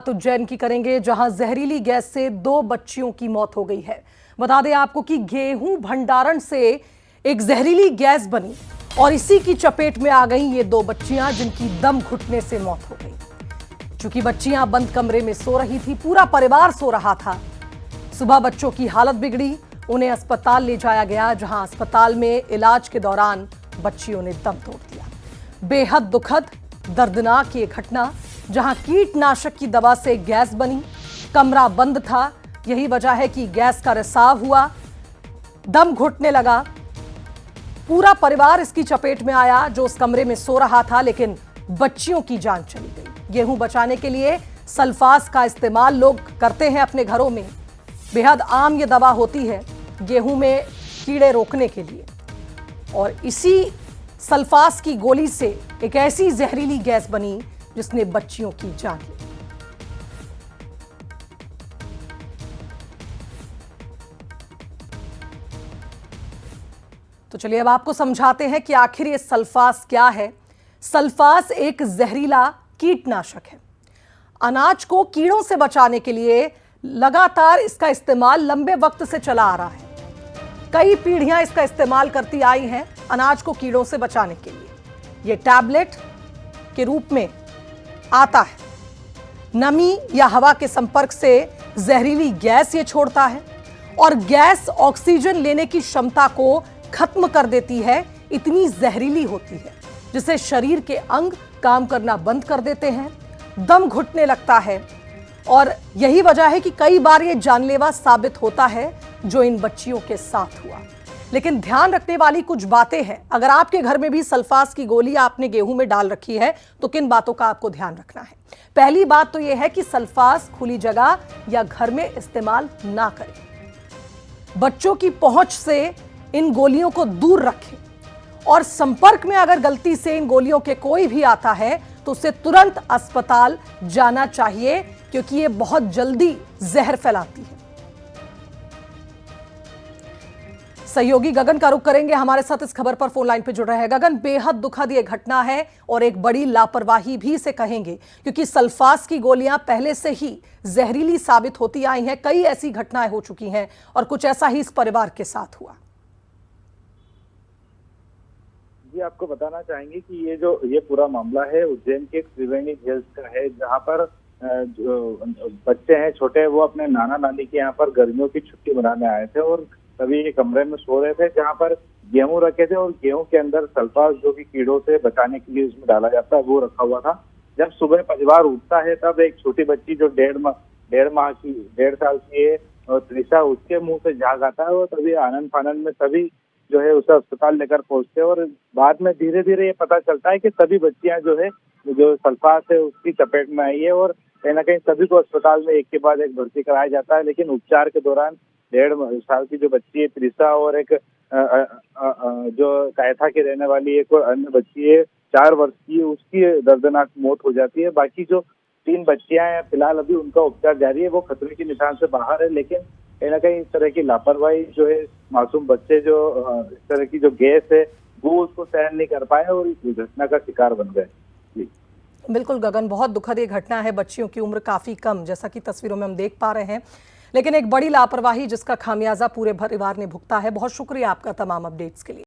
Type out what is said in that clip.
तो उज्जैन की करेंगे, जहां जहरीली गैस से 2 बच्चियों की मौत हो गई है। बता दें आपको कि गेहूं भंडारण से एक जहरीली गैस बनी और इसी की चपेट में आ गई ये 2 बच्चियां, जिनकी दम घुटने से मौत हो गई। चूंकि बच्चियां बंद कमरे में सो रही थी, पूरा परिवार सो रहा था। सुबह बच्चों की हालत बिगड़ी, उन्हें अस्पताल ले जाया गया, जहां अस्पताल में इलाज के दौरान बच्चियों ने दम तोड़ दिया। बेहद दुखद, दर्दनाक ये घटना, जहां कीटनाशक की दवा से गैस बनी, कमरा बंद था, यही वजह है कि गैस का रिसाव हुआ, दम घुटने लगा। पूरा परिवार इसकी चपेट में आया जो उस कमरे में सो रहा था, लेकिन बच्चियों की जान चली गई। गेहूं बचाने के लिए सल्फास का इस्तेमाल लोग करते हैं अपने घरों में। बेहद आम ये दवा होती है गेहूं में कीड़े रोकने के लिए, और इसी सल्फास की गोली से एक ऐसी जहरीली गैस बनी जिसने बच्चियों की जान ली। तो चलिए अब आपको समझाते हैं कि आखिर ये सल्फास क्या है। सल्फास एक जहरीला कीटनाशक है। अनाज को कीड़ों से बचाने के लिए लगातार इसका इस्तेमाल लंबे वक्त से चला आ रहा है। कई पीढ़ियां इसका इस्तेमाल करती आई हैं अनाज को कीड़ों से बचाने के लिए। यह टैबलेट के रूप में आता है। नमी या हवा के संपर्क से जहरीली गैस ये छोड़ता है और गैस ऑक्सीजन लेने की क्षमता को खत्म कर देती है। इतनी जहरीली होती है जिससे शरीर के अंग काम करना बंद कर देते हैं, दम घुटने लगता है, और यही वजह है कि कई बार ये जानलेवा साबित होता है, जो इन बच्चियों के साथ हुआ। लेकिन ध्यान रखने वाली कुछ बातें हैं। अगर आपके घर में भी सल्फास की गोली आपने गेहूं में डाल रखी है तो किन बातों का आपको ध्यान रखना है। पहली बात तो यह है कि सल्फास खुली जगह या घर में इस्तेमाल ना करें। बच्चों की पहुंच से इन गोलियों को दूर रखें, और संपर्क में अगर गलती से इन गोलियों के कोई भी आता है तो उसे तुरंत अस्पताल जाना चाहिए, क्योंकि ये बहुत जल्दी जहर फैलाती है। सहयोगी गगन का रुख करेंगे, हमारे साथ इस खबर पर फोन लाइन पर जुड़ रहे हैं। गगन, बेहद दुखद ये घटना है और एक बड़ी लापरवाही भी इसे कहेंगे, क्योंकि सल्फास की गोलियां पहले से ही जहरीली साबित होती आई हैं। कई ऐसी घटनाएं हो चुकी हैं और कुछ ऐसा ही इस परिवार के साथ हुआ। जी, आपको बताना चाहेंगे कि ये पूरा मामला है उज्जैन के त्रिवेणी हिल्स का है, जहां पर जो बच्चे हैं छोटे, वो अपने नाना नानी के यहाँ पर गर्मियों की छुट्टी मनाने आए थे और तभी ये कमरे में सो रहे थे, जहां पर गेहूं रखे थे और गेहूं के अंदर सल्फास, जो कि कीड़ों से बचाने के लिए उसमें डाला जाता है, वो रखा हुआ था। जब सुबह परिवार उठता है तब एक छोटी बच्ची जो 1.5 साल की है, और त्रिशा, उसके मुंह से झाग आता है, और तभी आनंद फानंद में सभी जो है उसे अस्पताल लेकर पहुंचते हैं। और बाद में धीरे धीरे ये पता चलता है कि सभी बच्चियां जो सल्फास है उसकी चपेट में आई है, और कहीं ना कहीं सभी को अस्पताल में एक के बाद एक भर्ती कराया जाता है। लेकिन उपचार के दौरान 1.5 साल की जो बच्ची है त्रिशा, और एक जो कायथा की रहने वाली एक और अन्य बच्ची है 4 वर्ष की, उसकी दर्दनाक मौत हो जाती है। बाकी जो 3 बच्चियां हैं, फिलहाल अभी उनका उपचार जारी है, वो खतरे की निशान से बाहर है। लेकिन कहीं ना कहीं इस तरह की लापरवाही जो है, मासूम बच्चे जो इस तरह की जो गैस है वो उसको सहन नहीं कर पाए और इस घटना का शिकार बन गए। जी बिल्कुल गगन, बहुत दुखद ये घटना है। बच्चियों की उम्र काफी कम, जैसा कि तस्वीरों में हम देख पा रहे हैं, लेकिन एक बड़ी लापरवाही जिसका खामियाजा पूरे परिवार ने भुगता है। बहुत शुक्रिया आपका तमाम अपडेट्स के लिए।